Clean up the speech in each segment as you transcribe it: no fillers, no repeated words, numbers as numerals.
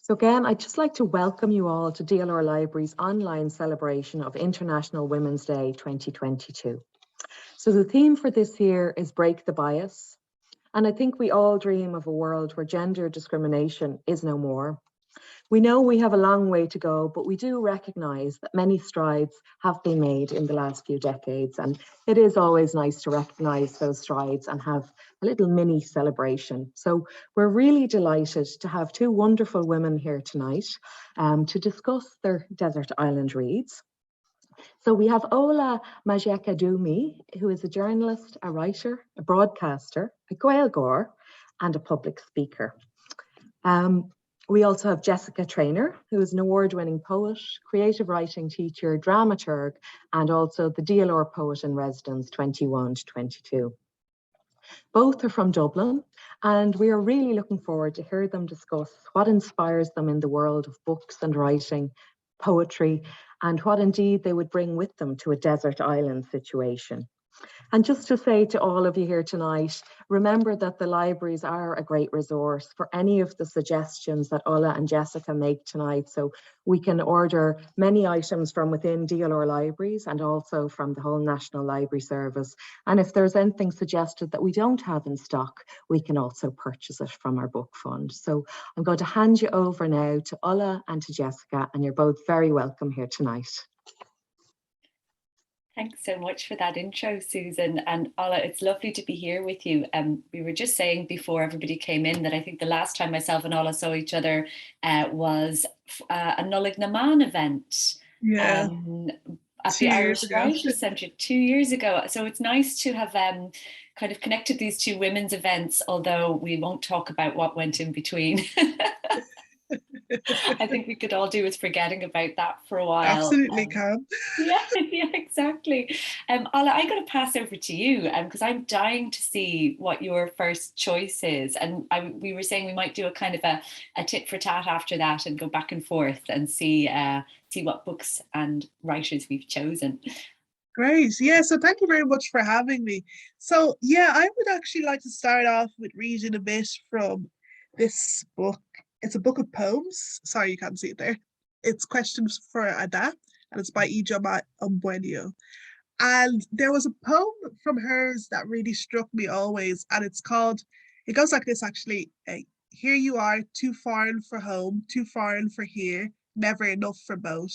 So again, I'd just like to welcome you all to DLR Library's online celebration of International Women's Day 2022. So the theme for this year is Break the Bias. And I think we all dream of a world where gender discrimination is no more. We know we have a long way to go, but we do recognise that many strides have been made in the last few decades, and it is always nice to recognise those strides and have a little mini celebration. So we're really delighted to have two wonderful women here tonight to discuss their desert island reads. So we have Ola Majekodunmi, who is a journalist, a writer, a broadcaster, a Gaeilgeoir, and a public speaker. We also have Jessica Traynor, who is an award-winning poet, creative writing teacher, dramaturg, and also the DLR Poet in Residence 21 to 22. Both are from Dublin, and we are really looking forward to hear them discuss what inspires them in the world of books and writing, poetry, and what indeed they would bring with them to a desert island situation. And just to say to all of you here tonight, remember that the libraries are a great resource for any of the suggestions that Ola and Jessica make tonight. So we can order many items from within DLR libraries and also from the whole National Library Service. And if there's anything suggested that we don't have in stock, we can also purchase it from our book fund. So I'm going to hand you over now to Ola and to Jessica, and you're both very welcome here tonight. Thanks so much for that intro, Susan. And Ola, it's lovely to be here with you. We were just saying before everybody came in that I think the last time myself and Ola saw each other was a Nullig Naman event. Yeah. At the Irish Writers' Centre 2 years ago. So it's nice to have kind of connected these two women's events, although we won't talk about what went in between. I think we could all do with forgetting about that for a while. Absolutely can. Yeah, exactly. Ola, I'm going to pass over to you because I'm dying to see what your first choice is. And we were saying we might do a kind of a tit for tat after that and go back and forth and see what books and writers we've chosen. Great. Yeah, so thank you very much for having me. So yeah, I would actually like to start off with reading a bit from this book. It's a book of poems. Sorry, you can't see it there. It's Questions for Ada, and it's by Ijeoma Umebinyuo. And there was a poem from hers that really struck me always, and it goes like this actually. Here you are, too foreign for home, too foreign for here, never enough for both.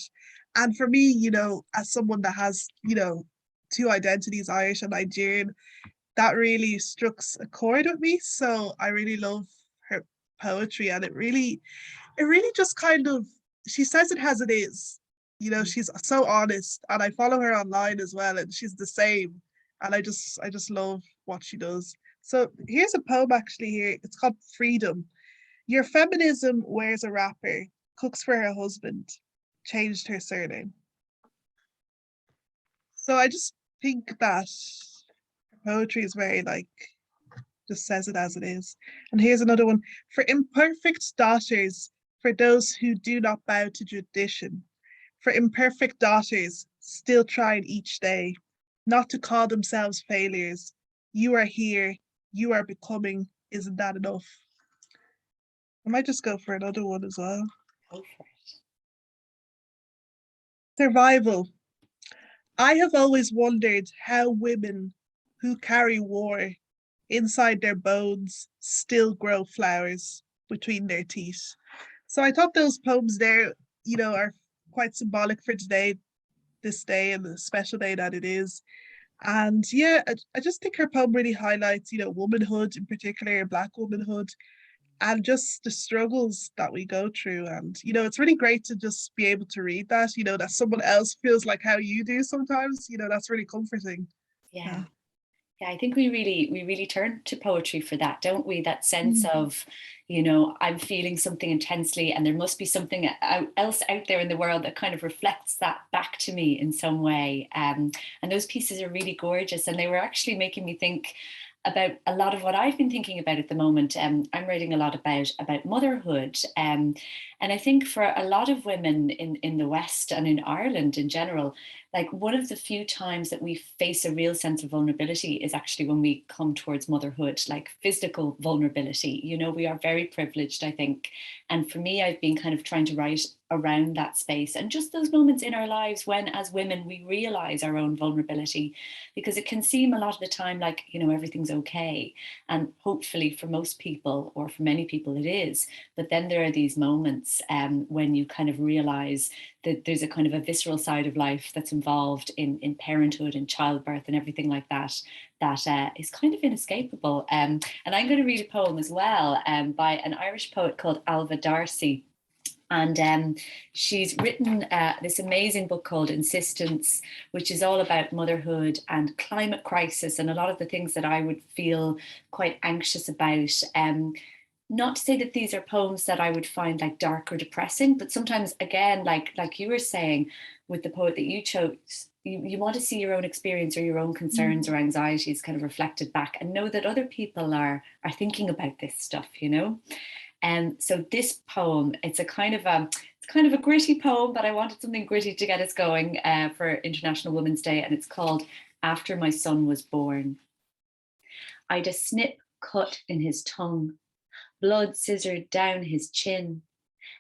And for me, you know, as someone that has, you know, two identities, Irish and Nigerian, that really struck a chord with me. So I really love her poetry, and it really just kind of, she says it as it is, you know. She's so honest, and I follow her online as well, and she's the same, and I just love what she does. So here's a poem actually here. It's called Freedom. Your feminism wears a wrapper, cooks for her husband, changed her surname. So I just think that poetry is very just says it as it is. And here's another one. For imperfect daughters, for those who do not bow to tradition, for imperfect daughters, still trying each day, not to call themselves failures. You are here, you are becoming, isn't that enough? I might just go for another one as well. Go for it. Survival. I have always wondered how women who carry war inside their bones still grow flowers between their teeth. So I thought those poems there, you know, are quite symbolic for today, this day, and the special day that it is. And yeah, I just think her poem really highlights, you know, womanhood in particular, Black womanhood, and just the struggles that we go through. And, you know, it's really great to just be able to read that, you know, that someone else feels like how you do sometimes, you know, that's really comforting. Yeah. Yeah, I think we really turn to poetry for that, don't we? That sense of, you know, I'm feeling something intensely and there must be something else out there in the world that kind of reflects that back to me in some way. And those pieces are really gorgeous, and they were actually making me think about a lot of what I've been thinking about at the moment. I'm writing a lot about motherhood. And I think for a lot of women in the West and in Ireland in general, like one of the few times that we face a real sense of vulnerability is actually when we come towards motherhood, like physical vulnerability. You know, we are very privileged, I think. And for me, I've been kind of trying to write around that space and just those moments in our lives when, as women, we realize our own vulnerability, because it can seem a lot of the time like, you know, everything's okay. And hopefully for most people, or for many people, it is. But then there are these moments when you kind of realize that there's a kind of a visceral side of life that's involved in parenthood and childbirth and everything like that, that is kind of inescapable. And I'm going to read a poem as well by an Irish poet called Ailbhe Darcy. And she's written this amazing book called Insistence, which is all about motherhood and climate crisis and a lot of the things that I would feel quite anxious about. Not to say that these are poems that I would find like dark or depressing, but sometimes, again, like you were saying with the poet that you chose, you want to see your own experience or your own concerns or anxieties kind of reflected back and know that other people are thinking about this stuff, you know? And so this poem, it's kind of a gritty poem, but I wanted something gritty to get us going for International Women's Day, and it's called After My Son Was Born. I'd a snip cut in his tongue, blood scissored down his chin.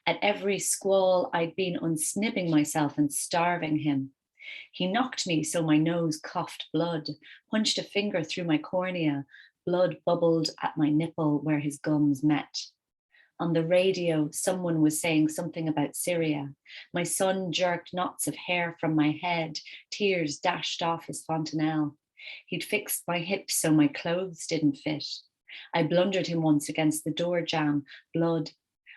At every squall, I'd been unsnipping myself and starving him. He knocked me so my nose coughed blood, punched a finger through my cornea, blood bubbled at my nipple where his gums met. On the radio, someone was saying something about Syria. My son jerked knots of hair from my head, tears dashed off his fontanelle. He'd fixed my hips so my clothes didn't fit. I blundered him once against the door jamb, blood.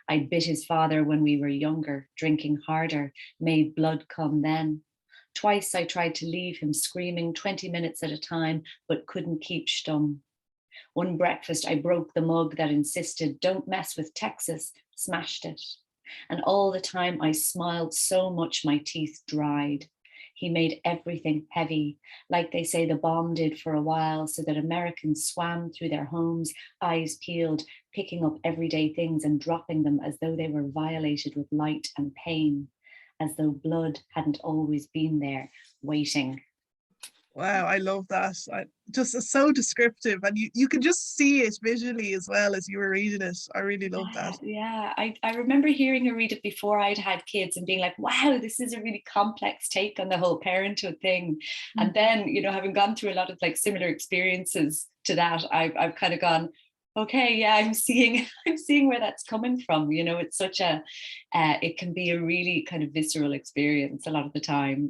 I'd bit his father when we were younger, drinking harder, made blood come then. Twice I tried to leave him screaming 20 minutes at a time, but couldn't keep stum. One breakfast, I broke the mug that insisted, don't mess with Texas, smashed it. And all the time I smiled so much my teeth dried. He made everything heavy, like they say the bomb did for a while, so that Americans swam through their homes, eyes peeled, picking up everyday things and dropping them as though they were violated with light and pain, as though blood hadn't always been there, waiting. Wow, I love that. It's so descriptive, and you can just see it visually as well as you were reading it. I really love that. Yeah, I remember hearing her read it before I'd had kids and being like, wow, this is a really complex take on the whole parenthood thing. And then, you know, having gone through a lot of like similar experiences to that, I've kind of gone, okay, yeah, I'm seeing where that's coming from. You know, it's such it can be a really kind of visceral experience a lot of the time.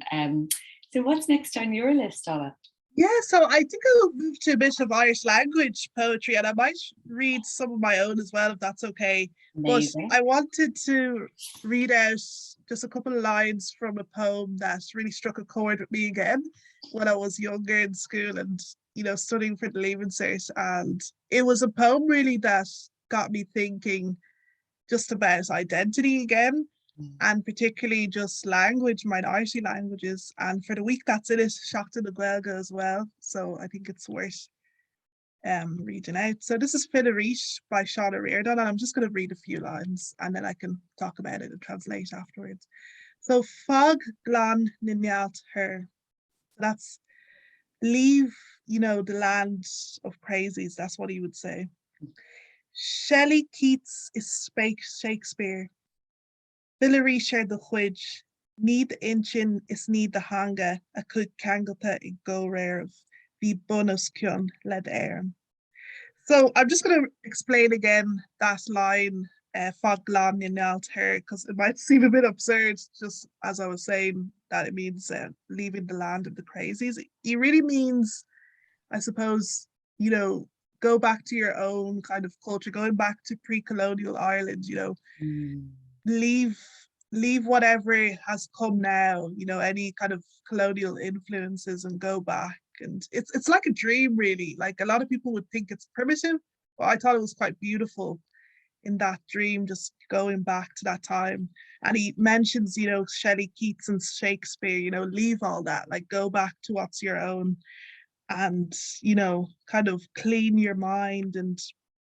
So what's next on your list, Ola? Yeah, so I think I'll move to a bit of Irish language poetry, and I might read some of my own as well, if that's okay. Amazing. But I wanted to read out just a couple of lines from a poem that really struck a chord with me again when I was younger in school and, you know, studying for the Leaving Cert. And it was a poem really that got me thinking just about identity again, and particularly just language, minority languages. And for the week that's in it, Seachtain na Gaeilge as well. So I think it's worth reading out. So this is Arís by Ríordáin, and I'm just going to read a few lines and then I can talk about it and translate afterwards. So Fog Glan Ninyalt her. That's leave, you know, the land of crazies. That's what he would say. Shelley Keats is spake Shakespeare. Villery shared the chuid, need inchin is need the hanga, a could kangalta I go rare of the bonus kyun led air. So I'm just going to explain again that line, Faglan in her, because it might seem a bit absurd, just as I was saying, that it means leaving the land of the crazies. It really means, I suppose, you know, go back to your own kind of culture, going back to pre-colonial Ireland, you know, leave whatever has come now, you know, any kind of colonial influences, and go back. And it's like a dream, really. Like, a lot of people would think it's primitive, but I thought it was quite beautiful in that dream, just going back to that time. And he mentions, you know, Shelley, Keats and Shakespeare, you know, leave all that, like go back to what's your own, and, you know, kind of clean your mind and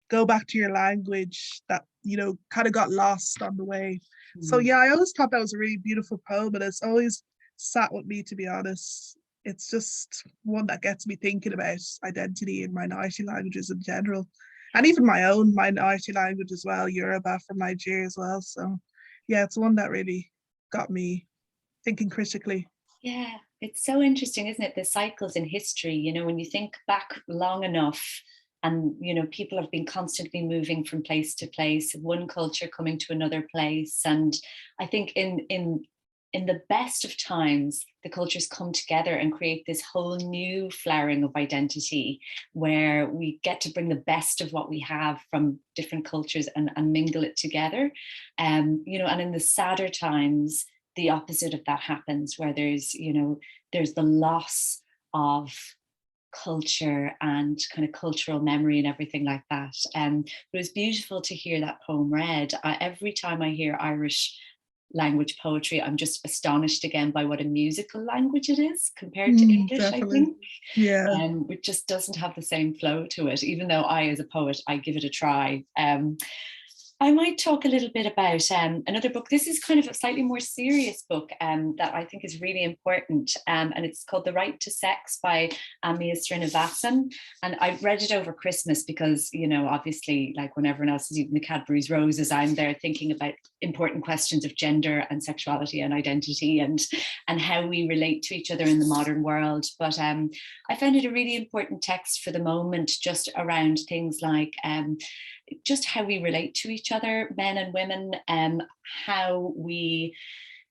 go back to your language that, you know, kind of got lost on the way. So yeah, I always thought that was a really beautiful poem, and it's always sat with me, to be honest. It's just one that gets me thinking about identity in minority languages in general, and even my own minority language as well, Yoruba from Nigeria as well. So yeah, it's one that really got me thinking critically. Yeah, it's so interesting, isn't it? The cycles in history, you know, when you think back long enough, and you know, people have been constantly moving from place to place, one culture coming to another place. And I think in the best of times, the cultures come together and create this whole new flowering of identity, where we get to bring the best of what we have from different cultures and mingle it together. You know, and in the sadder times, the opposite of that happens, where there's, you know, there's the loss of culture and kind of cultural memory and everything like that. But it was beautiful to hear that poem read. Every time I hear Irish language poetry, I'm just astonished again by what a musical language it is compared to English, Definitely. I think. Yeah. It just doesn't have the same flow to it, even though I, as a poet, I give it a try. I might talk a little bit about another book. This is kind of a slightly more serious book that I think is really important. And it's called The Right to Sex by Amia Srinivasan. And I read it over Christmas because, you know, obviously, like when everyone else is eating the Cadbury's roses, I'm there thinking about important questions of gender and sexuality and identity and how we relate to each other in the modern world. But I found it a really important text for the moment, just around things like just how we relate to each other, men and women, how we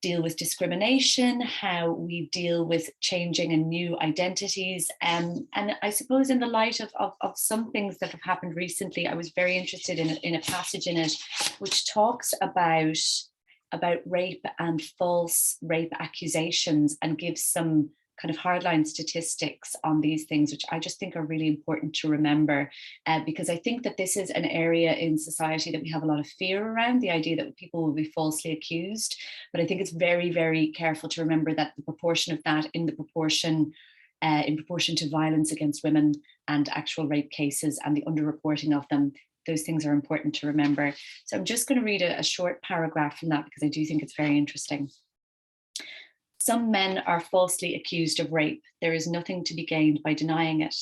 deal with discrimination, how we deal with changing and new identities. And I suppose in the light of some things that have happened recently, I was very interested in a passage in it which talks about rape and false rape accusations, and gives some kind of hardline statistics on these things, which I just think are really important to remember, because I think that this is an area in society that we have a lot of fear around, the idea that people will be falsely accused. But I think it's very, very careful to remember that the proportion of that in proportion to violence against women and actual rape cases and the underreporting of them, those things are important to remember. So I'm just going to read a short paragraph from that because I do think it's very interesting. Some men are falsely accused of rape. There is nothing to be gained by denying it,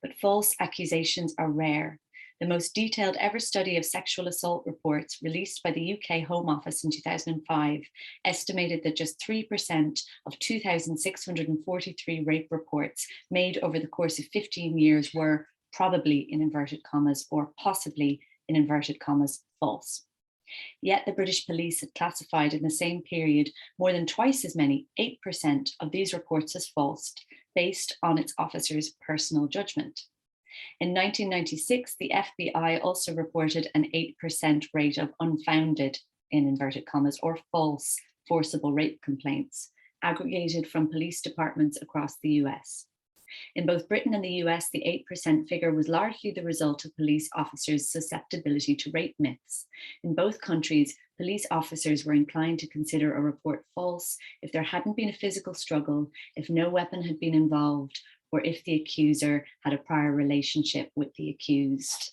but false accusations are rare. The most detailed ever study of sexual assault reports released by the UK Home Office in 2005 estimated that just 3% of 2,643 rape reports made over the course of 15 years were probably, in inverted commas, or possibly, in inverted commas, false. Yet the British police had classified in the same period more than twice as many, 8% of these reports as false, based on its officers' personal judgment. In 1996, the FBI also reported an 8% rate of unfounded, in inverted commas, or false forcible rape complaints, aggregated from police departments across the US. In both Britain and the US, the 8% figure was largely the result of police officers' susceptibility to rape myths. In both countries, police officers were inclined to consider a report false if there hadn't been a physical struggle, if no weapon had been involved, or if the accuser had a prior relationship with the accused.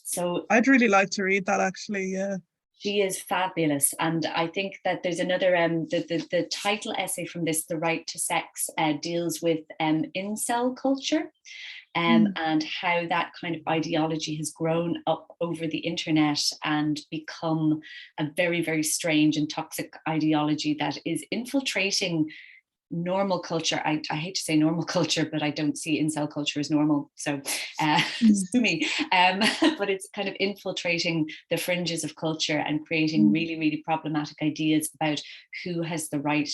So I'd really like to read that, actually. Yeah. She is fabulous. And I think that there's another, the title essay from this, The Right to Sex, deals with incel culture and how that kind of ideology has grown up over the internet and become a very, very strange and toxic ideology that is infiltrating normal culture. I hate to say normal culture, but I don't see incel culture as normal. So sue me. But it's kind of infiltrating the fringes of culture and creating really, really problematic ideas about who has the right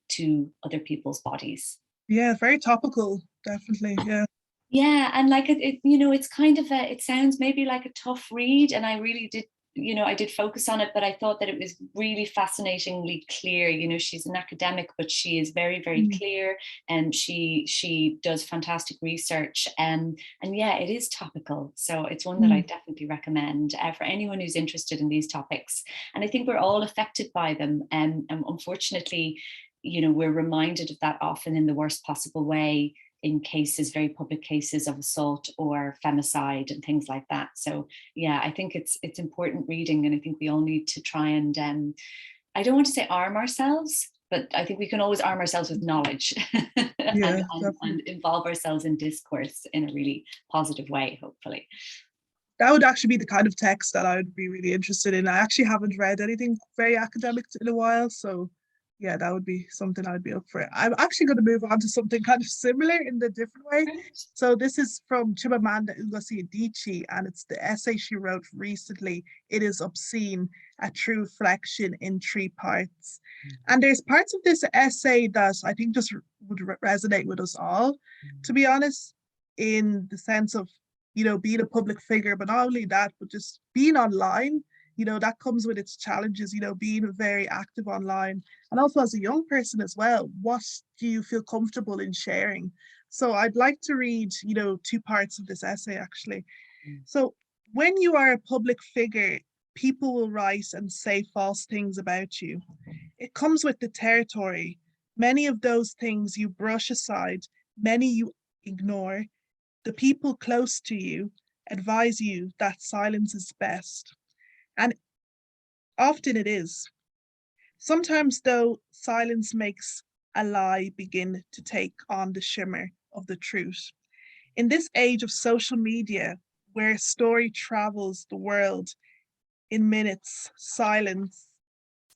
to other people's bodies. Yeah, very topical, definitely. Yeah. Yeah, and like it you know, it's kind of it sounds maybe like a tough read, and I really did, you know, I did focus on it, but I thought that it was really fascinatingly clear. You know, she's an academic, but she is very, very clear, and she does fantastic research. And yeah, it is topical. So it's one that I definitely recommend for anyone who's interested in these topics. And I think we're all affected by them. And unfortunately, you know, we're reminded of that often in the worst possible way, in cases, very public cases of assault or femicide and things like that. So yeah, I think it's important reading, and I think we all need to try and I don't want to say arm ourselves, but I think we can always arm ourselves with knowledge Yeah, and involve ourselves in discourse in a really positive way, hopefully. That would actually be the kind of text that I would be really interested in. I actually haven't read anything very academic in a while, so yeah, that would be something I'd be up for. I'm actually going to move on to something kind of similar in a different way. So this is from Chimamanda Ngozi Adichie, and it's the essay she wrote recently. It is Obscene, a true reflection in 3 parts. And there's parts of this essay that I think just would resonate with us all, to be honest, in the sense of, you know, being a public figure, but not only that, but just being online, you know, that comes with its challenges, you know, being very active online. And also as a young person as well, what do you feel comfortable in sharing? So I'd like to read, you know, 2 parts of this essay actually. So when you are a public figure, people will write and say false things about you. It comes with the territory. Many of those things you brush aside, many you ignore. The people close to you advise you that silence is best. And often it is. Sometimes, though, silence makes a lie begin to take on the shimmer of the truth. In this age of social media, where story travels the world in minutes, silence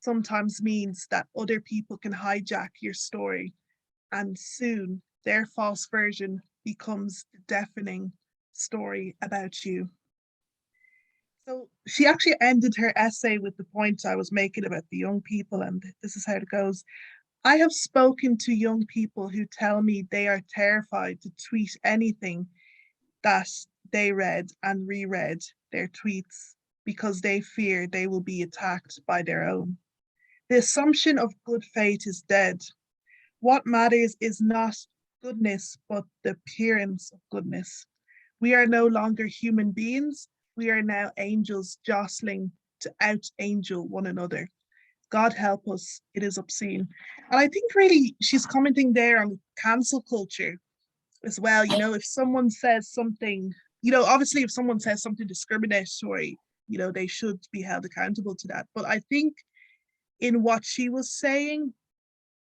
sometimes means that other people can hijack your story, and soon their false version becomes the deafening story about you. So she actually ended her essay with the point I was making about the young people, and this is how it goes. I have spoken to young people who tell me they are terrified to tweet anything that they read and reread their tweets because they fear they will be attacked by their own. The assumption of good fate is dead. What matters is not goodness, but the appearance of goodness. We are no longer human beings. We are now angels jostling to out-angel one another. God help us, it is obscene. And I think really she's commenting there on cancel culture as well. You know, if someone says something, you know, obviously if someone says something discriminatory, you know, they should be held accountable to that. But I think in what she was saying,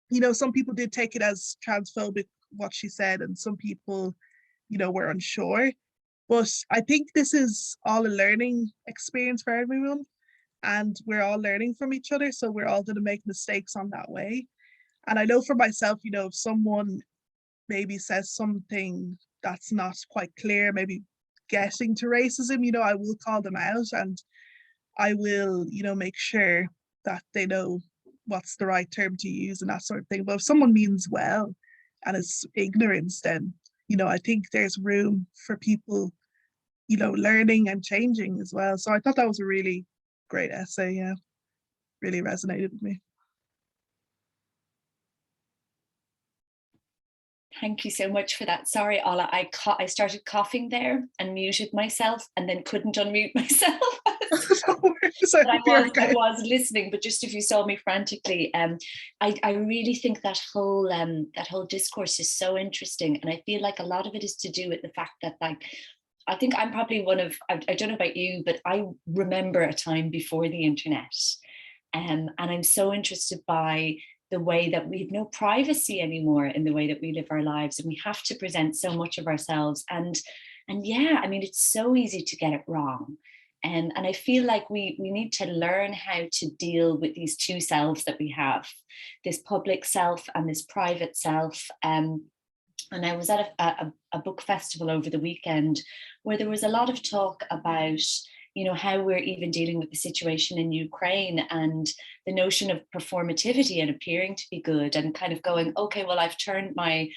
you know, some people did take it as transphobic, what she said, and some people, you know, were unsure. But I think this is all a learning experience for everyone, and we're all learning from each other. So we're all going to make mistakes on that way. And I know for myself, you know, if someone maybe says something that's not quite clear, maybe getting to racism, you know, I will call them out, and I will, you know, make sure that they know what's the right term to use and that sort of thing. But if someone means well and it's ignorance, then, you know, I think there's room for people, you know, learning and changing as well. So I thought that was a really great essay. Yeah, really resonated with me. Thank you so much for that. Sorry, Ola, I started coughing there and muted myself and then couldn't unmute myself. I was listening, but just if you saw me frantically, I really think that whole discourse is so interesting, and I feel like a lot of it is to do with the fact that, like, I think I'm probably one of, I don't know about you, but I remember a time before the internet, and I'm so interested by the way that we have no privacy anymore in the way that we live our lives, and we have to present so much of ourselves, and yeah, I mean, it's so easy to get it wrong. And I feel like we need to learn how to deal with these 2 selves that we have, this public self and this private self. And I was at a book festival over the weekend where there was a lot of talk about, you know, how we're even dealing with the situation in Ukraine and the notion of performativity and appearing to be good and kind of going, okay, well, I've changed my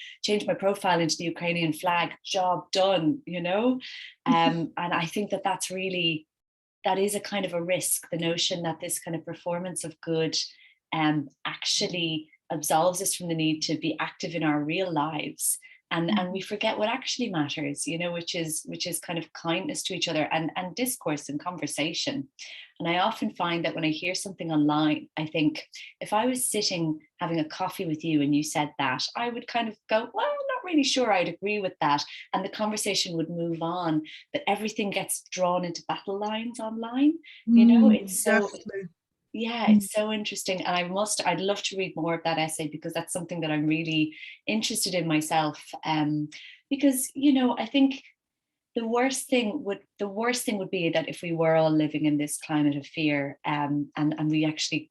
profile into the Ukrainian flag, job done, you know? And I think that is a kind of a risk, the notion that this kind of performance of good actually absolves us from the need to be active in our real lives. And we forget what actually matters, you know, which is kind of kindness to each other and discourse and conversation. And I often find that when I hear something online, I think if I was sitting having a coffee with you and you said that, I would kind of go, well, I'm not really sure I'd agree with that. And the conversation would move on, but everything gets drawn into battle lines online. You know, it's so... Definitely. Yeah, it's so interesting. And I'd love to read more of that essay, because that's something that I'm really interested in myself. Because, I think the worst thing would be that if we were all living in this climate of fear, and we actually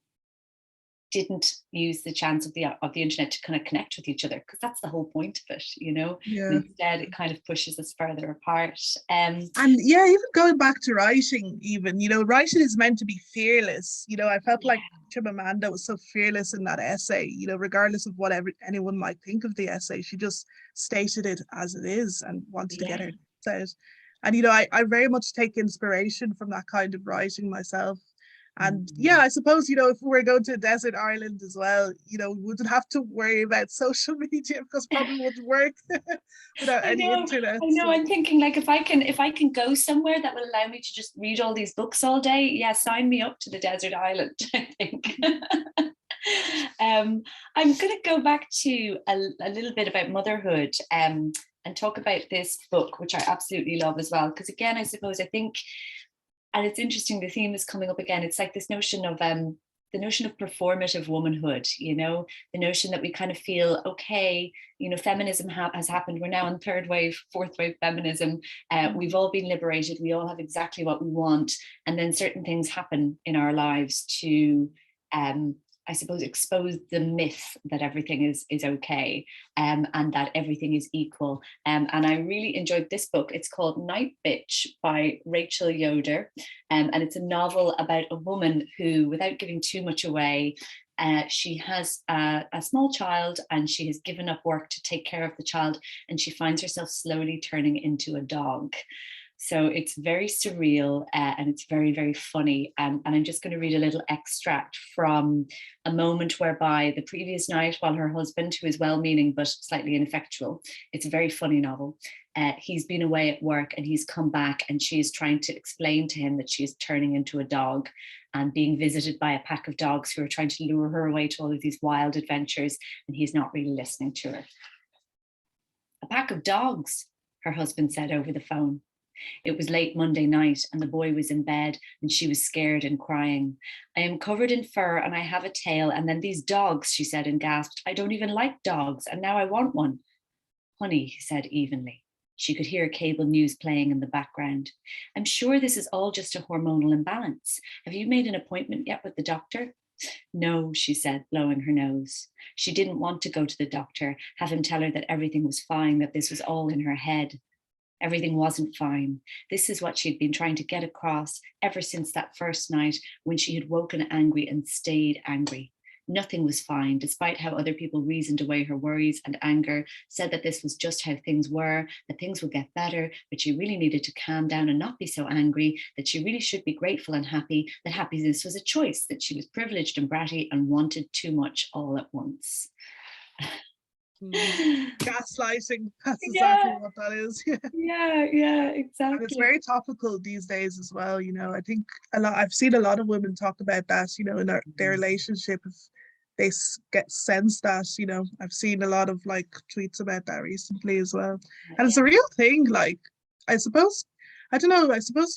didn't use the chance of the internet to kind of connect with each other, because that's the whole point of it, Yeah. And instead it kind of pushes us further apart. And yeah, even going back to writing, even, writing is meant to be fearless. I felt like Chimamanda was so fearless in that essay, regardless of what anyone might think of the essay. She just stated it as it is and wanted to get her out. And, I very much take inspiration from that kind of writing myself. And yeah, I suppose, if we were going to a desert island as well, we wouldn't have to worry about social media, because probably wouldn't work without any internet. I know. I'm thinking, like, if I can go somewhere that will allow me to just read all these books all day, yeah, sign me up to the desert island, I think. I'm going to go back to a little bit about motherhood, and talk about this book, which I absolutely love as well. Because again, I think, and it's interesting, the theme is coming up again. It's like this notion of performative womanhood, the notion that we kind of feel, okay, feminism has happened. We're now on third wave, fourth wave feminism. We've all been liberated. We all have exactly what we want. And then certain things happen in our lives to, I suppose, expose the myth that everything is okay, and that everything is equal. And I really enjoyed this book. It's called Night Bitch by Rachel Yoder. And it's a novel about a woman who, without giving too much away, she has a small child, and she has given up work to take care of the child, and she finds herself slowly turning into a dog. So it's very surreal, and it's very, very funny. And I'm just going to read a little extract from a moment whereby the previous night, while her husband, who is well-meaning but slightly ineffectual, it's a very funny novel, he's been away at work and he's come back, and she is trying to explain to him that she is turning into a dog and being visited by a pack of dogs who are trying to lure her away to all of these wild adventures, and he's not really listening to her. "A pack of dogs," her husband said over the phone. It was late Monday night, and the boy was in bed, and she was scared and crying. "I am covered in fur and I have a tail, and then these dogs," she said and gasped. "I don't even like dogs, and now I want one." "Honey," he said evenly. She could hear cable news playing in the background. "I'm sure this is all just a hormonal imbalance. Have you made an appointment yet with the doctor?" "No," she said, blowing her nose. She didn't want to go to the doctor, have him tell her that everything was fine, that this was all in her head. Everything wasn't fine. This is what she'd been trying to get across ever since that first night when she had woken angry and stayed angry. Nothing was fine, despite how other people reasoned away her worries and anger, said that this was just how things were, that things would get better, but she really needed to calm down and not be so angry, that she really should be grateful and happy, that happiness was a choice, that she was privileged and bratty and wanted too much all at once. Gaslighting, that's exactly what that is. Yeah, exactly. And it's very topical these days as well. I think I've seen a lot of women talk about that, in their relationship, if they get sensed that, I've seen a lot of like tweets about that recently as well. And it's a real thing. Like, I suppose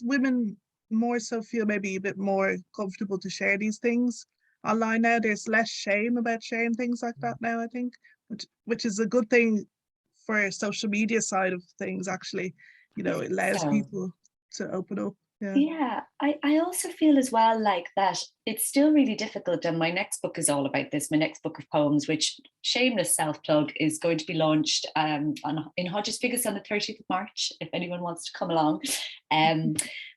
women more so feel maybe a bit more comfortable to share these things online now. There's less shame about sharing things like that now, I think, which is a good thing for social media side of things, actually. It allows people to open up. Yeah, I also feel as well like that it's still really difficult, and my next book is all about this, my next book of poems, which, shameless self-plug, is going to be launched in Hodges Figus on the 30th of March, if anyone wants to come along.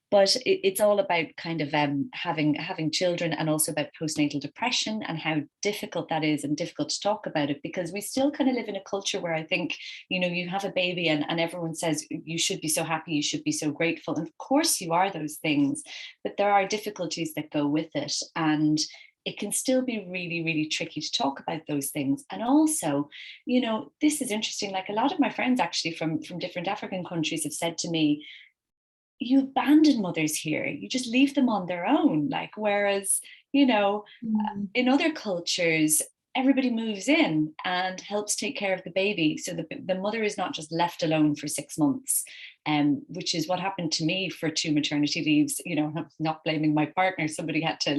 But it's all about kind of having children, and also about postnatal depression and how difficult that is, and difficult to talk about it, because we still kind of live in a culture where I think, you have a baby and everyone says you should be so happy, you should be so grateful. And of course you are those things, but there are difficulties that go with it. And it can still be really, really tricky to talk about those things. And also, this is interesting. Like, a lot of my friends actually from different African countries have said to me, you abandon mothers here, you just leave them on their own. Like, whereas, in other cultures, everybody moves in and helps take care of the baby. So the mother is not just left alone for 6 months, which is what happened to me for 2 maternity leaves. I'm not blaming my partner. Somebody had to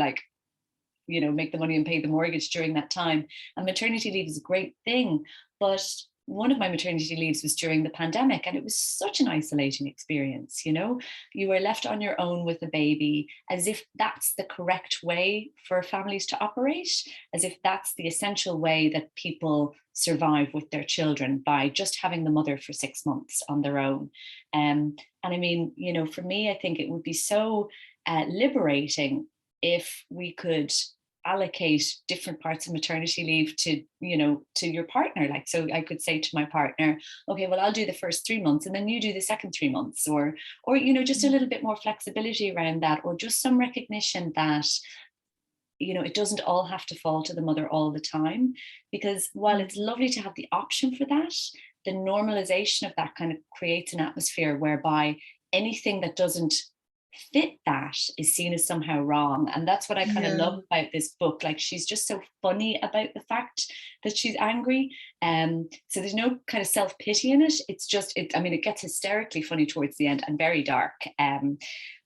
you know, make the money and pay the mortgage during that time. And maternity leave is a great thing. But one of my maternity leaves was during the pandemic, and it was such an isolating experience. You know, you were left on your own with a baby, as if that's the correct way for families to operate, as if that's the essential way that people survive with their children, by just having the mother for 6 months on their own. And I mean, you know, for me, I think it would be so liberating if we could allocate different parts of maternity leave to, you know, to your partner. Like, so I could say to my partner, okay, well, I'll do the first 3 months and then you do the second 3 months, or, you know, just a little bit more flexibility around that, or just some recognition that, you know, it doesn't all have to fall to the mother all the time. Because while it's lovely to have the option for that, the normalization of that kind of creates an atmosphere whereby anything that doesn't fit that is seen as somehow wrong. And that's what I kind of love about this book. Like, she's just so funny about the fact that she's angry. So there's no kind of self-pity in it. It's just, I mean, it gets hysterically funny towards the end and very dark.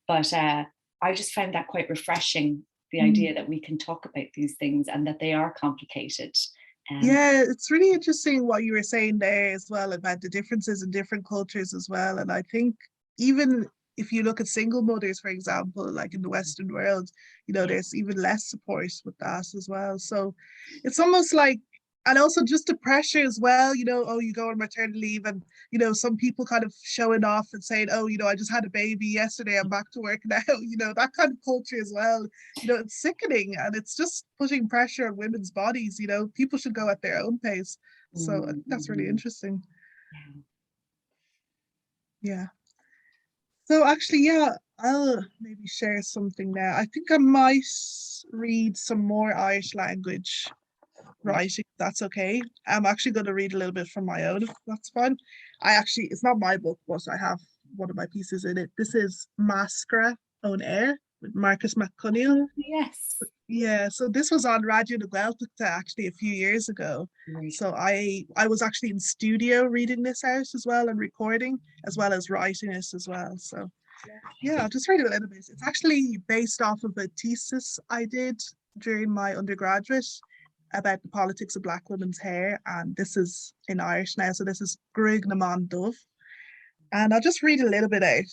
But I just found that quite refreshing, the idea that we can talk about these things and that they are complicated. Yeah, it's really interesting what you were saying there as well about the differences in different cultures as well. And I think even if you look at single mothers, for example, like in the Western world, you know, there's even less support with that as well. So it's almost like, and also just the pressure as well, you know, oh, you go on maternity leave and, you know, some people kind of showing off and saying, oh, you know, I just had a baby yesterday, I'm back to work now, you know, that kind of culture as well. You know, it's sickening, and it's just putting pressure on women's bodies. You know, people should go at their own pace. So I think that's really interesting. Yeah. So actually, yeah, I'll maybe share something now. I think I might read some more Irish language writing, if that's okay. I'm actually going to read a little bit from my own, if that's fine. It's not my book, but I have one of my pieces in it. This is Meascra on Air with Marcus McCunnell. Yes. Yeah, so this was on Radio na Gaeltachta actually a few years ago. Right. So I was actually in studio reading this out as well, and recording, as well as writing it as well. So yeah, I'll just read it a little bit. It's actually based off of a thesis I did during my undergraduate about the politics of Black women's hair, and this is in Irish now. So this is Gruig na Man Dubh. And I'll just read a little bit out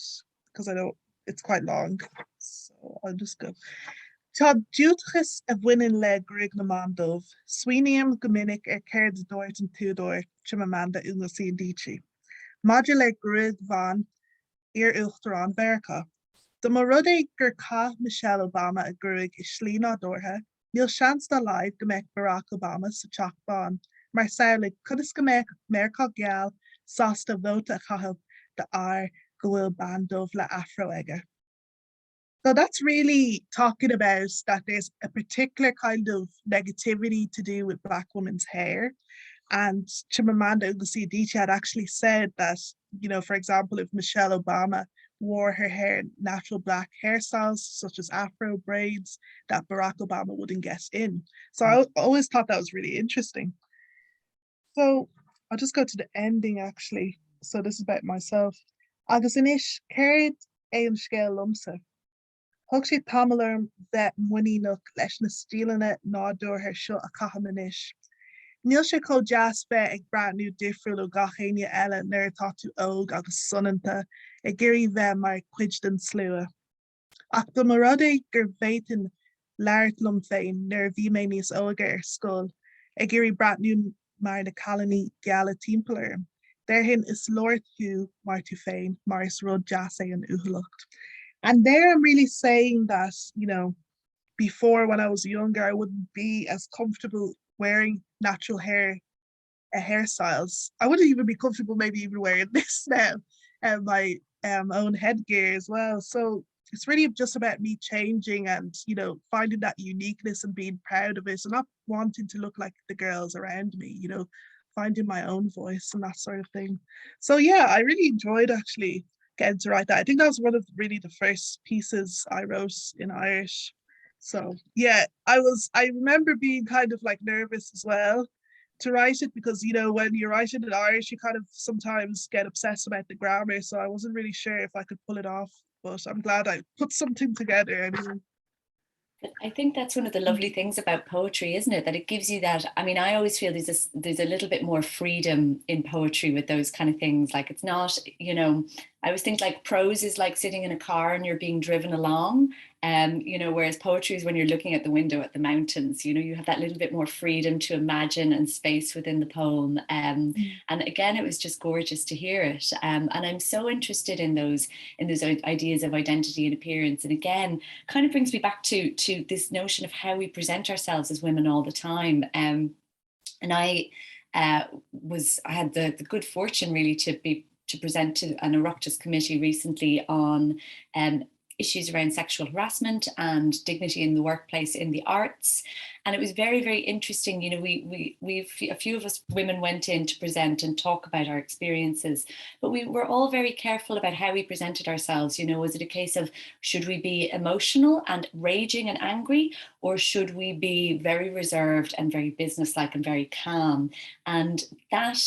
because I know it's quite long. So I'll just go. Tá dúchas a bhaineann le Gruig na Man Dubh, Sweeneyam Gomininic céir de dóirt an túdóir Chimamanda Ngozi and Adichie. Maidir le Gruig van Uachtar an Bhearcha. Do mar rud é gur cá Michelle Obama a Gruig is slí ná dórtha, níl seans dá live go mbeadh Barack Obama sa teach bán, mar saoirligh chudas go mbeadh Meascra geal sásta bhóta a chaitheamh de air go bhfuil ban dubh le afro aige. So that's really talking about that there's a particular kind of negativity to do with Black women's hair. And Chimamanda Ngozi Adichie had actually said that, you know, for example, if Michelle Obama wore her hair in natural Black hairstyles, such as afro braids, that Barack Obama wouldn't get in. So I always thought that was really interesting. So I'll just go to the ending actually. So this is about myself. Agus inis céir é an scéal lumsa. Thug sé tamalarm bheith muíneach leis na stílanna nádúrtha seo a caitheamh inis. Níl sé có deas bheith ag breathnú difriúil ó gachéine eile nuair atá tú óg agus sunanta ag géirí bheith mar cuid den slua. Ach do mar rud é gur bhéitin leirlumm féin nuair bhí mé níos óga ar scoil ag géirí breathnú mar na calaní geala timpplair. Therein is Lord Hugh mar tú féin mar is rud deas é an uthalacht. And there I'm really saying that, you know, before when I was younger, I wouldn't be as comfortable wearing natural hairstyles. I wouldn't even be comfortable maybe even wearing this now, and my own headgear as well. So it's really just about me changing and, you know, finding that uniqueness and being proud of it and not wanting to look like the girls around me, you know, finding my own voice and that sort of thing. So yeah, I really enjoyed actually getting to write that. I think that was one of really the first pieces I wrote in Irish. So yeah, I remember being kind of like nervous as well to write it, because, you know, when you're writing in Irish, you kind of sometimes get obsessed about the grammar. So I wasn't really sure if I could pull it off, but I'm glad I put something together anyway. But I think that's one of the lovely things about poetry, isn't it? That it gives you that. I mean, I always feel there's a little bit more freedom in poetry with those kind of things. Like it's not, I always think like prose is like sitting in a car and you're being driven along. Whereas poetry is when you're looking at the window at the mountains, you have that little bit more freedom to imagine and space within the poem. And again, it was just gorgeous to hear it. And I'm so interested in those ideas of identity and appearance. And again, kind of brings me back to this notion of how we present ourselves as women all the time. And I had the good fortune really to present to an Oireachtas committee recently on issues around sexual harassment and dignity in the workplace in the arts. And it was very, very interesting. A few of us women went in to present and talk about our experiences, but we were all very careful about how we presented ourselves. Was it a case of, should we be emotional and raging and angry, or should we be very reserved and very businesslike and very calm? And that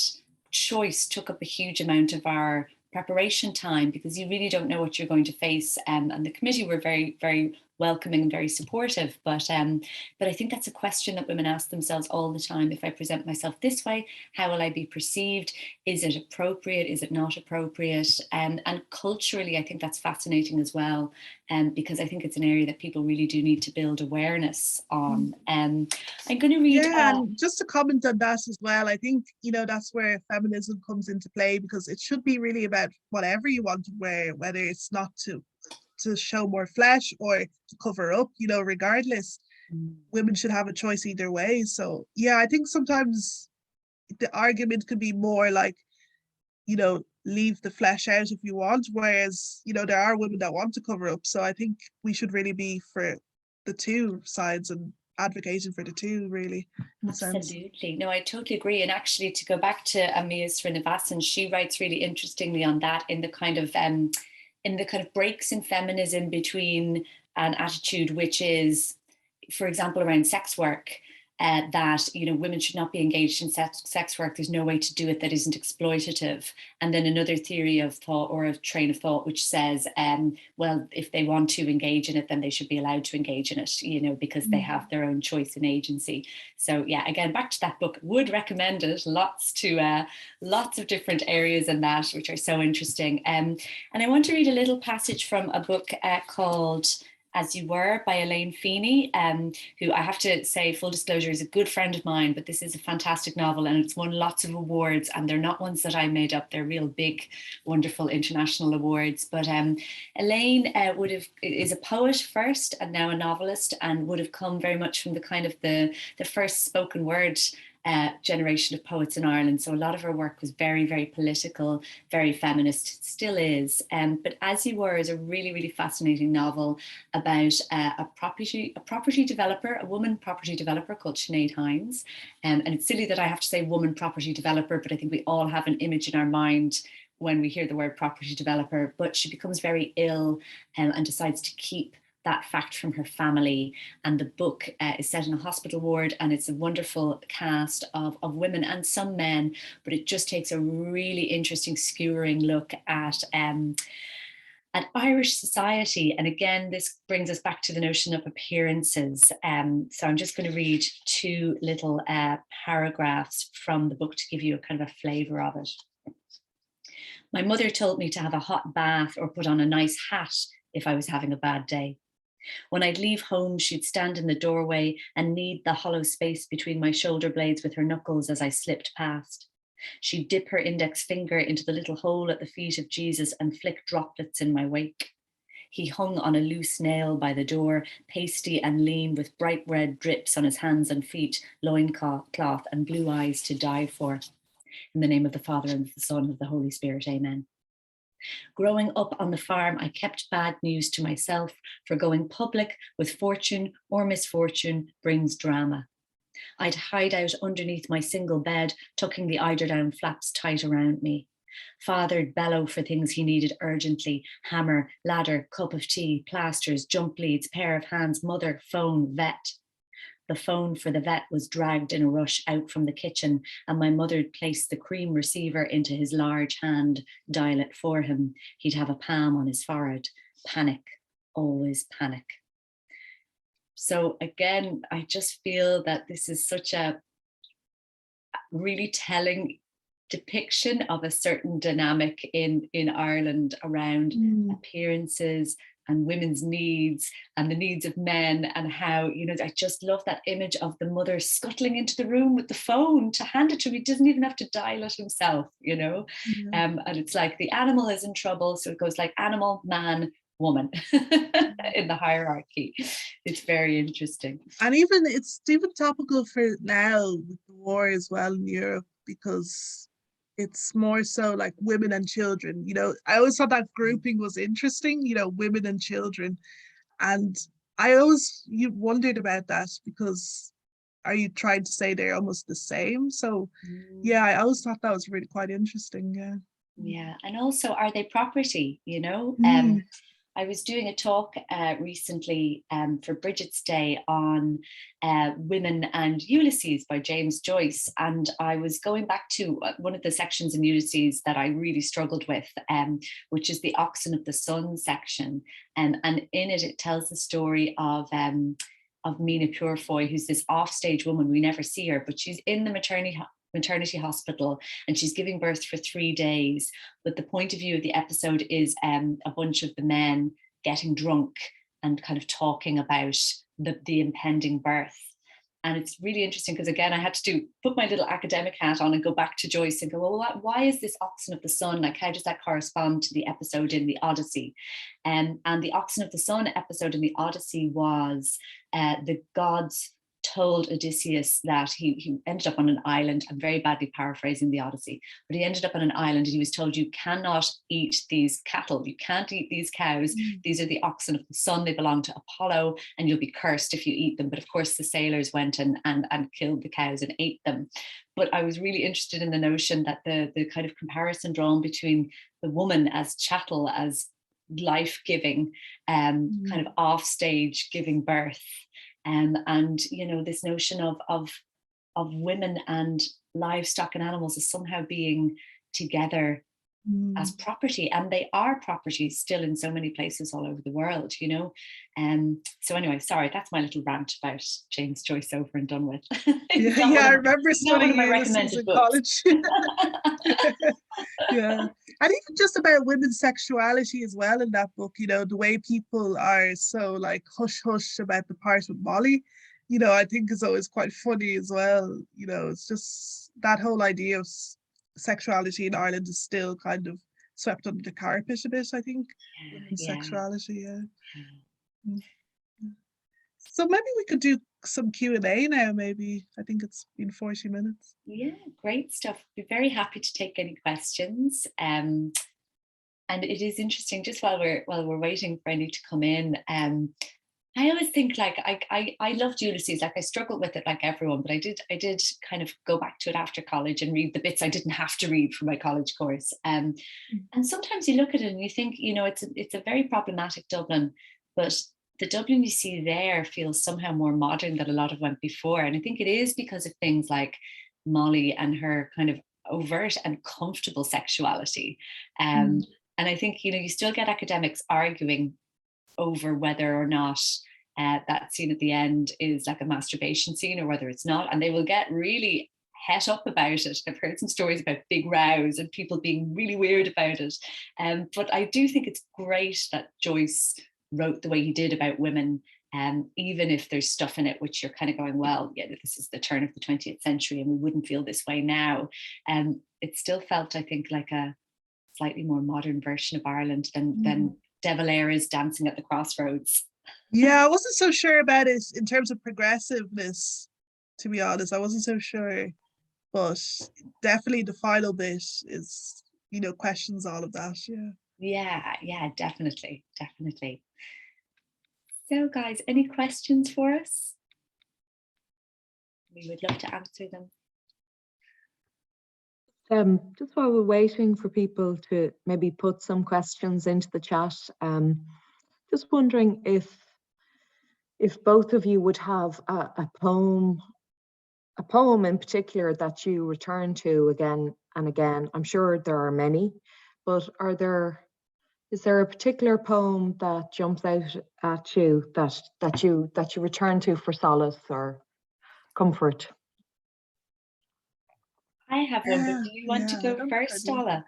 choice took up a huge amount of our preparation time, because you really don't know what you're going to face. And the committee were very, very welcoming and very supportive. But I think that's a question that women ask themselves all the time. If I present myself this way, how will I be perceived? Is it appropriate? Is it not appropriate? And culturally, I think that's fascinating as well, because I think it's an area that people really do need to build awareness on. I'm going to read... and just to comment on that as well, I think, that's where feminism comes into play, because it should be really about whatever you want to wear, whether it's not to show more flesh or to cover up, regardless. Women should have a choice either way. So yeah, I think sometimes the argument could be more like, leave the flesh out if you want, whereas, there are women that want to cover up. So I think we should really be for the two sides and advocating for the two, really, in a sense. Absolutely. No, I totally agree. And actually, to go back to Amia's Srinivasan, she writes really interestingly on that in the kind of breaks in feminism between an attitude which is, for example, around sex work, that women should not be engaged in sex work. There's no way to do it that isn't exploitative. And then another theory of thought, or a train of thought, which says, well, if they want to engage in it, then they should be allowed to engage in it, because they have their own choice and agency. So yeah, again, back to that book, would recommend it. Lots of different areas in that, which are so interesting. And I want to read a little passage from a book called As You Were by Elaine Feeney, who, I have to say, full disclosure, is a good friend of mine, but this is a fantastic novel and it's won lots of awards, and they're not ones that I made up. They're real big, wonderful international awards. But Elaine is a poet first and now a novelist, and would have come very much from the kind of the first spoken word generation of poets in Ireland. So a lot of her work was very, very political, very feminist, still is. But As You Were is a really, really fascinating novel about a property developer, a woman property developer called Sinead Hines. And it's silly that I have to say woman property developer, but I think we all have an image in our mind when we hear the word property developer. But she becomes very ill and decides to keep that fact from her family. And the book is set in a hospital ward, and it's a wonderful cast of women and some men, but it just takes a really interesting skewering look at Irish society. And again, this brings us back to the notion of appearances. So I'm just going to read two little paragraphs from the book to give you a kind of a flavour of it. My mother told me to have a hot bath or put on a nice hat if I was having a bad day. When I'd leave home, she'd stand in the doorway and knead the hollow space between my shoulder blades with her knuckles as I slipped past. She'd dip her index finger into the little hole at the feet of Jesus and flick droplets in my wake. He hung on a loose nail by the door, pasty and lean, with bright red drips on his hands and feet, loincloth and blue eyes to die for. In the name of the Father and of the Son and of the Holy Spirit, amen. Growing up on the farm, I kept bad news to myself, for going public with fortune or misfortune brings drama. I'd hide out underneath my single bed, tucking the eiderdown flaps tight around me. Father'd bellow for things he needed urgently: hammer, ladder, cup of tea, plasters, jump leads, pair of hands, mother, phone, vet. The phone for the vet was dragged in a rush out from the kitchen, and my mother'd place the cream receiver into his large hand, dial it for him. He'd have a palm on his forehead. Panic, always panic. So again, I just feel that this is such a really telling depiction of a certain dynamic in Ireland around appearances and women's needs and the needs of men, and how, you know, I just love that image of the mother scuttling into the room with the phone to hand it to him. He doesn't even have to dial it himself, you know. And it's like the animal is in trouble, so it goes like animal, man, woman in the hierarchy. It's very interesting. And even it's even topical for now with the war as well in Europe, because it's more so like women and children. You know, I always thought that grouping was interesting, you know, women and children. And I always wondered about that, because are you trying to say they're almost the same? So yeah, I always thought that was really quite interesting. Yeah, and also, are they property, you know? I was doing a talk recently for Bridget's Day on Women and Ulysses by James Joyce. And I was going back to one of the sections in Ulysses that I really struggled with, which is the Oxen of the Sun section. And in it, it tells the story of Mina Purefoy, who's this offstage woman. We never see her, but she's in the maternity hospital, and she's giving birth for 3 days. But the point of view of the episode is a bunch of the men getting drunk and kind of talking about the impending birth. And it's really interesting, because again, I had to put my little academic hat on and go back to Joyce and go, well, why is this Oxen of the Sun? Like, how does that correspond to the episode in the Odyssey? And the Oxen of the Sun episode in the Odyssey was the gods told Odysseus that he ended up on an island. I'm very badly paraphrasing the Odyssey, but he ended up on an island and he was told, you cannot eat these cattle, you can't eat these cows. These are the oxen of the sun, they belong to Apollo, and you'll be cursed if you eat them. But of course the sailors went and killed the cows and ate them. But I was really interested in the notion that the kind of comparison drawn between the woman as chattel, as life-giving, kind of off-stage giving birth, and you know, this notion of women and livestock and animals as somehow being together as property, and they are property still in so many places all over the world, you know. So anyway, sorry, that's my little rant about James Joyce over and done with. I remember studying Ulysses in college. Yeah, and even just about women's sexuality as well in that book, you know, the way people are so like hush hush about the part with Molly, you know, I think is always quite funny as well. You know, it's just that whole idea of sexuality in Ireland is still kind of swept under the carpet a bit, I think. Women's sexuality, So maybe we could do some Q&A now, maybe. I think it's been 40 minutes. Yeah, great stuff. Be very happy to take any questions. And it is interesting, just while we're waiting for any to come in, I always think, like, I loved Ulysses. Like, I struggled with it like everyone, but I did kind of go back to it after college and read the bits I didn't have to read for my college course. And sometimes you look at it and you think, you know, it's a very problematic Dublin, but the Dublin you see there feels somehow more modern than a lot of went before. And I think it is because of things like Molly and her kind of overt and comfortable sexuality. And I think, you know, you still get academics arguing over whether or not that scene at the end is like a masturbation scene or whether it's not. And they will get really het up about it. I've heard some stories about big rows and people being really weird about it. But I do think it's great that Joyce wrote the way he did about women, even if there's stuff in it which you're kind of going, well, yeah, this is the turn of the 20th century and we wouldn't feel this way now. It still felt, I think, like a slightly more modern version of Ireland than De Valera's Dancing at the Crossroads. Yeah, I wasn't so sure about it in terms of progressiveness, to be honest. I wasn't so sure, but definitely the final bit is, you know, questions all of that. Yeah, definitely. So guys, any questions for us? We would love to answer them. Just while we're waiting for people to maybe put some questions into the chat, just wondering if both of you would have a poem in particular that you return to again and again. I'm sure there are many, but Is there a particular poem that jumps out at you that you return to for solace or comfort? I have one, but do you want to I go don't think I first, do. Ola?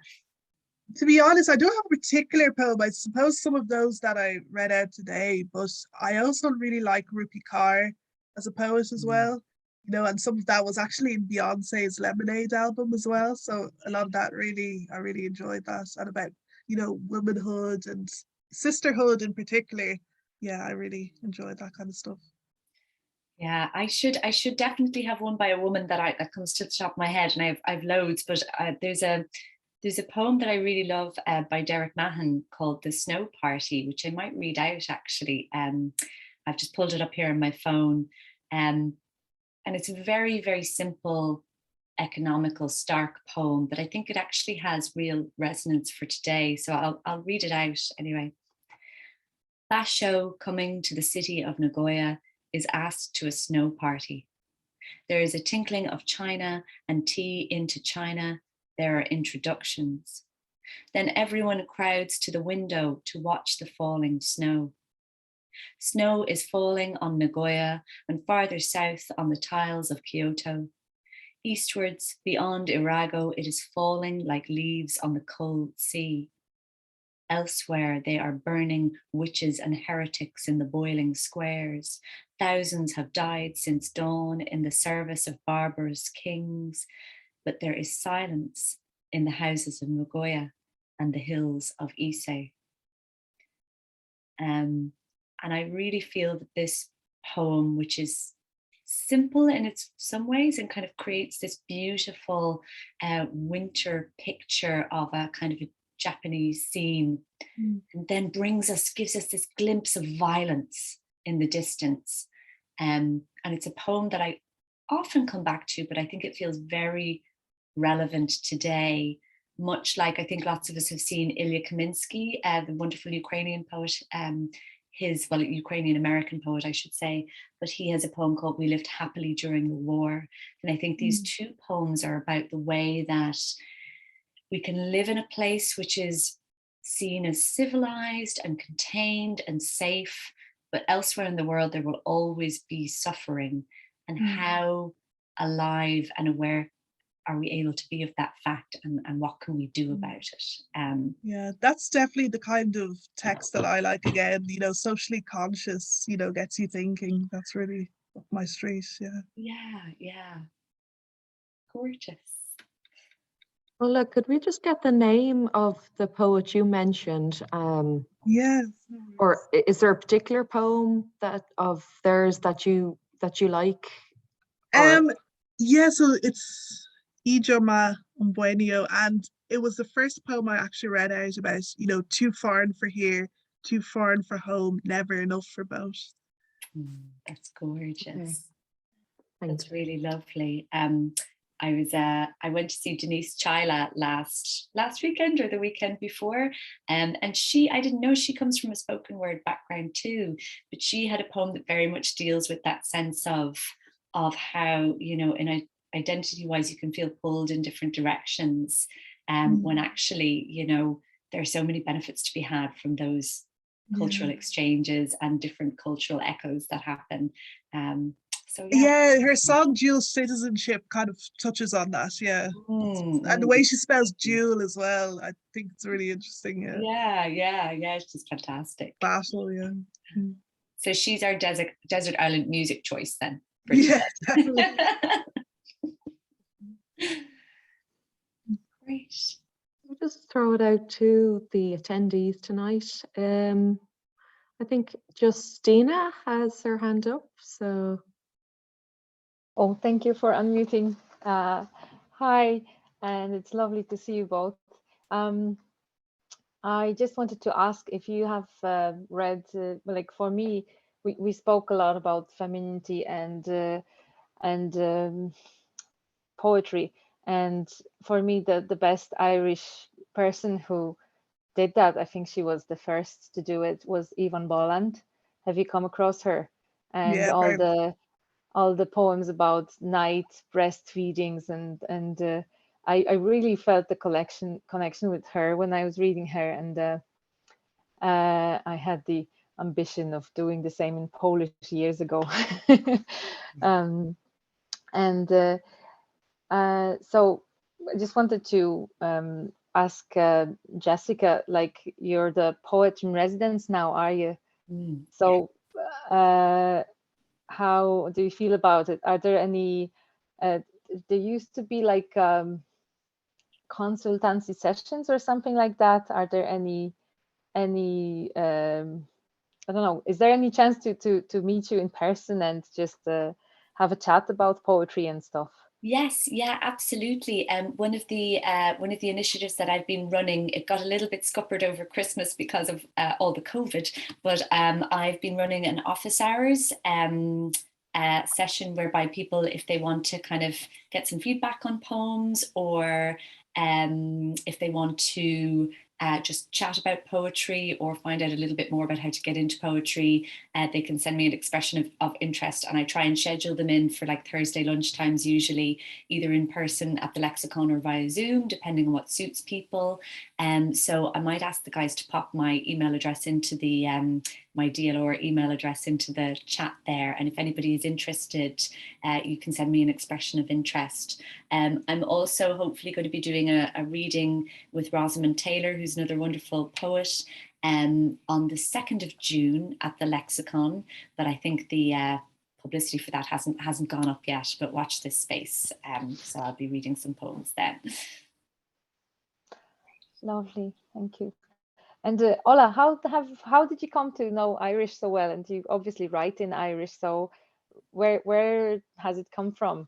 To be honest, I don't have a particular poem. I suppose some of those that I read out today, but I also really like Rupi Kaur as a poet as well. You know, and some of that was actually in Beyonce's Lemonade album as well. So a lot of that I really enjoyed that. And about, you know, womanhood and sisterhood in particular. Yeah, I really enjoyed that kind of stuff. Yeah, I should definitely have one by a woman that comes to the top of my head, and I've loads, but there's a poem that I really love by Derek Mahon called "The Snow Party," which I might read out actually. I've just pulled it up here on my phone, and it's a very, very simple, economical, stark poem, but I think it actually has real resonance for today. So I'll read it out anyway. Basho, coming to the city of Nagoya, is asked to a snow party. There is a tinkling of china and tea into china. There are introductions. Then everyone crowds to the window to watch the falling snow. Snow is falling on Nagoya and farther south on the tiles of Kyoto. Eastwards, beyond Irago, it is falling like leaves on the cold sea. Elsewhere, they are burning witches and heretics in the boiling squares. Thousands have died since dawn in the service of barbarous kings, but there is silence in the houses of Nagoya and the hills of Ise. And I really feel that this poem, which is simple in its some ways and kind of creates this beautiful winter picture of a kind of a Japanese scene, and then gives us this glimpse of violence in the distance. And it's a poem that I often come back to, but I think it feels very relevant today, much like I think lots of us have seen Ilya Kaminsky, the wonderful Ukrainian poet, Ukrainian American poet, I should say, but he has a poem called "We Lived Happily During the War." And I think these two poems are about the way that we can live in a place which is seen as civilized and contained and safe, but elsewhere in the world there will always be suffering. And how alive and aware are we able to be of that fact, and what can we do about it? Yeah, that's definitely the kind of text that I like. Again, you know, socially conscious, you know, gets you thinking. That's really up my street. Yeah, gorgeous. Ola, could we just get the name of the poet you mentioned? Yes. Or is there a particular poem of theirs that you like? Yeah, so it's Ijeoma Umebinyuo, and it was the first poem I actually read out about, you know, too foreign for here, too foreign for home, never enough for both. That's gorgeous. Okay. That's really lovely. I went to see Denise Chila last weekend or the weekend before, and I didn't know she comes from a spoken word background too, but she had a poem that very much deals with that sense of how, you know, in identity wise you can feel pulled in different directions, when actually, you know, there are so many benefits to be had from those cultural exchanges and different cultural echoes that happen. So yeah, her song "Dual Citizenship" kind of touches on that. Yeah, and the way she spells "dual" as well, I think it's really interesting. Yeah, it's just fantastic. Battle, yeah. So she's our desert island music choice then. Yeah, definitely. Great. I'll just throw it out to the attendees tonight. I think Justina has her hand up, so. Oh, thank you for unmuting. Hi, and it's lovely to see you both. I just wanted to ask if you have read, like for me, we spoke a lot about femininity and poetry, and for me the best Irish person who did that, I think she was the first to do it, was Yvonne Boland. Have you come across her? And Yeah, all the poems about night breastfeedings and I really felt the connection with her when I was reading her, and I had the ambition of doing the same in Polish years ago. And so I just wanted to ask Jessica, like, you're the poet in residence now, are you? So how do you feel about it? Are there any, there used to be like consultancy sessions or something like that? Are there any I don't know, is there any chance to meet you in person and just have a chat about poetry and stuff? Yes, yeah, absolutely. One of the initiatives that I've been running, it got a little bit scuppered over Christmas because of all the COVID, but I've been running an office hours session whereby people, if they want to kind of get some feedback on poems, or if they want to just chat about poetry or find out a little bit more about how to get into poetry, they can send me an expression of interest, and I try and schedule them in for like Thursday lunchtimes, usually either in person at the Lexicon or via Zoom, depending on what suits people. So I might ask the guys to pop my email address into the my DLR email address into the chat there, and if anybody is interested, you can send me an expression of interest. I'm also hopefully going to be doing a reading with Rosamond Taylor, who's another wonderful poet, on the 2nd of June at the Lexicon, but I think the publicity for that hasn't gone up yet, but watch this space. So I'll be reading some poems then. Lovely, thank you. And Ola, how did you come to know Irish so well? And you obviously write in Irish, so where has it come from?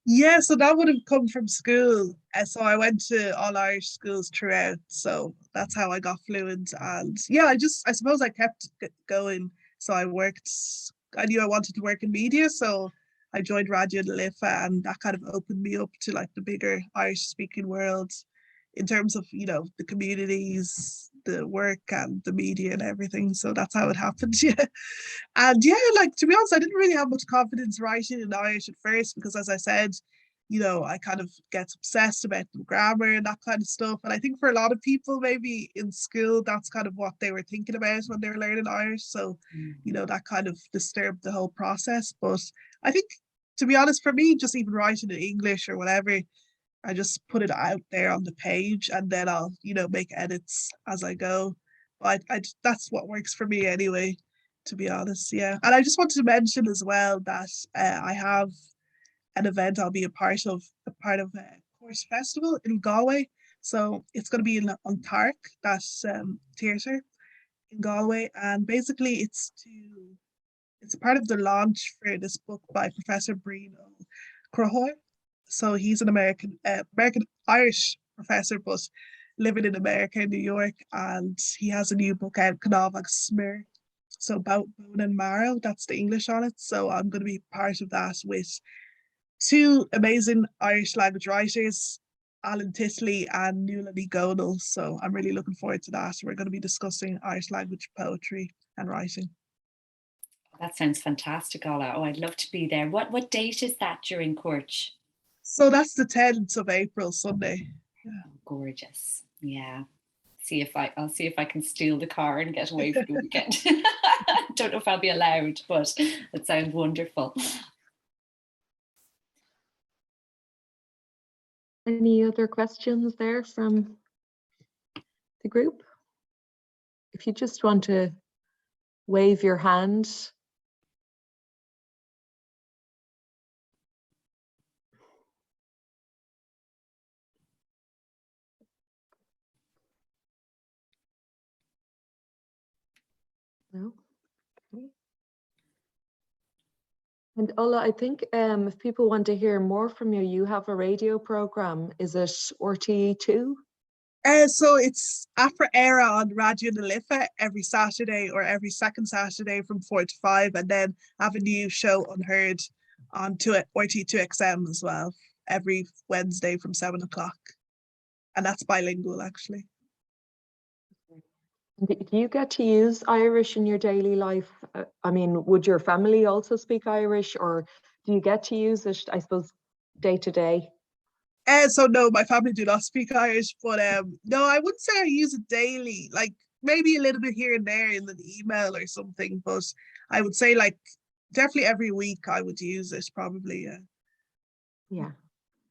Yeah, so that would have come from school. So I went to all Irish schools throughout. So that's how I got fluent. And yeah, I suppose I kept going. So I knew I wanted to work in media. So I joined Radio na Lifa, and that kind of opened me up to like the bigger Irish speaking world in terms of, the communities, the work and the media and everything. So that's how it happened. Yeah. And yeah, like, to be honest, I didn't really have much confidence writing in Irish at first because, as I said, I kind of get obsessed about the grammar and that kind of stuff. And I think for a lot of people, maybe in school, that's kind of what they were thinking about when they were learning Irish. So, that kind of disturbed the whole process. But I think, to be honest, for me, just even writing in English or whatever, I just put it out there on the page, and then I'll, make edits as I go. But that's what works for me anyway, to be honest. Yeah. And I just wanted to mention as well that I have an event I'll be a part of a Course Festival in Galway. So it's going to be on Tark, that's theatre in Galway. And basically it's part of the launch for this book by Professor Brian O'Crohor. So he's an American Irish professor, but living in America, in New York, and he has a new book out, Cnámh agus Smir. So Bone and Marrow, that's the English on it. So I'm going to be part of that with two amazing Irish language writers, Alan Titley and Nuala Ní Gonal. So I'm really looking forward to that. We're going to be discussing Irish language poetry and writing. That sounds fantastic, Ola. Oh, I'd love to be there. What date is that during Courch? So that's the 10th of April, Sunday. Yeah. Oh, gorgeous. Yeah. I'll see if I can steal the car and get away for the weekend. Don't know if I'll be allowed, but it sounds wonderful. Any other questions there from the group? If you just want to wave your hand. No? Okay. And Ola, I think if people want to hear more from you, you have a radio program. Is it RTE2? So it's Afra Era on Radio na Lifa every Saturday or every second Saturday from 4 to 5, and then I have a new show Unheard on RTE2XM as well every Wednesday from 7 o'clock, and that's bilingual actually. Do you get to use Irish in your daily life? I mean, would your family also speak Irish, or do you get to use it, I suppose, day to day? So no, my family do not speak Irish, but no, I wouldn't say I use it daily. Like maybe a little bit here and there in an email or something, but I would say like definitely every week I would use it probably. Yeah.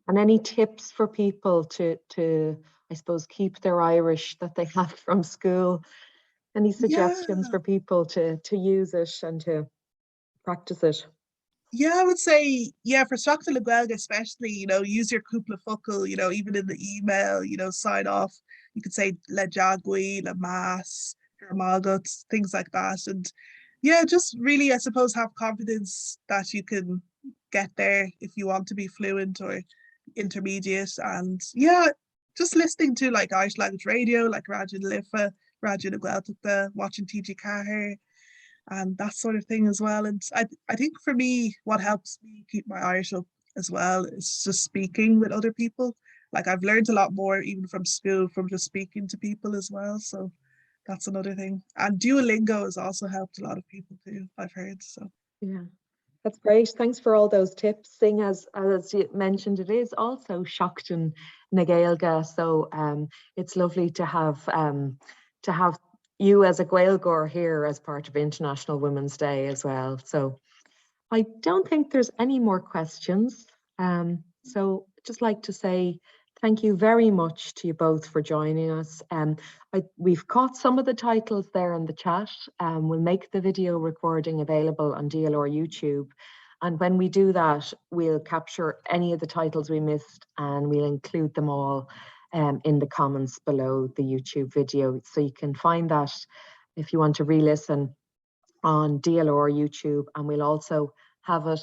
And any tips for people to I suppose keep their Irish that they have from school? Any suggestions Yeah. for people to use it and to practice it? Yeah, I would say, yeah, for Seachta le Gaeilge especially, use your cúpla focal, even in the email, sign off. You could say le jagui, le mass, hermagot, things like that. And yeah, just really, I suppose, have confidence that you can get there if you want to be fluent or intermediate. And yeah, just listening to like Irish language radio, like Rádio na Lifa, Rádio na Gaeltachta, watching TG Cahir, and that sort of thing as well. And I think for me, what helps me keep my Irish up as well is just speaking with other people. Like I've learned a lot more even from school, from just speaking to people as well. So that's another thing. And Duolingo has also helped a lot of people too, I've heard. So Yeah, that's great. Thanks for all those tips. Seeing as you mentioned, it is also Seachtain na Gaeilge, so it's lovely to have you as a Gaeilgeoir here as part of International Women's Day as well. So I don't think there's any more questions. So I'd just like to say thank you very much to you both for joining us. We've caught some of the titles there in the chat. We'll make the video recording available on DLR YouTube. And when we do that, we'll capture any of the titles we missed and we'll include them all in the comments below the YouTube video. So you can find that if you want to re-listen on DLR YouTube, and we'll also have it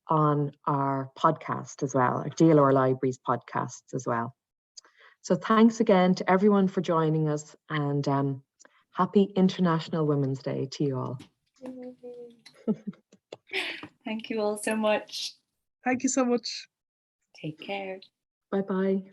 on our podcast as well, our DLR Libraries podcasts as well. So thanks again to everyone for joining us, and happy International Women's Day to you all. Thank you all so much. thank you so much. Take care. Bye-bye.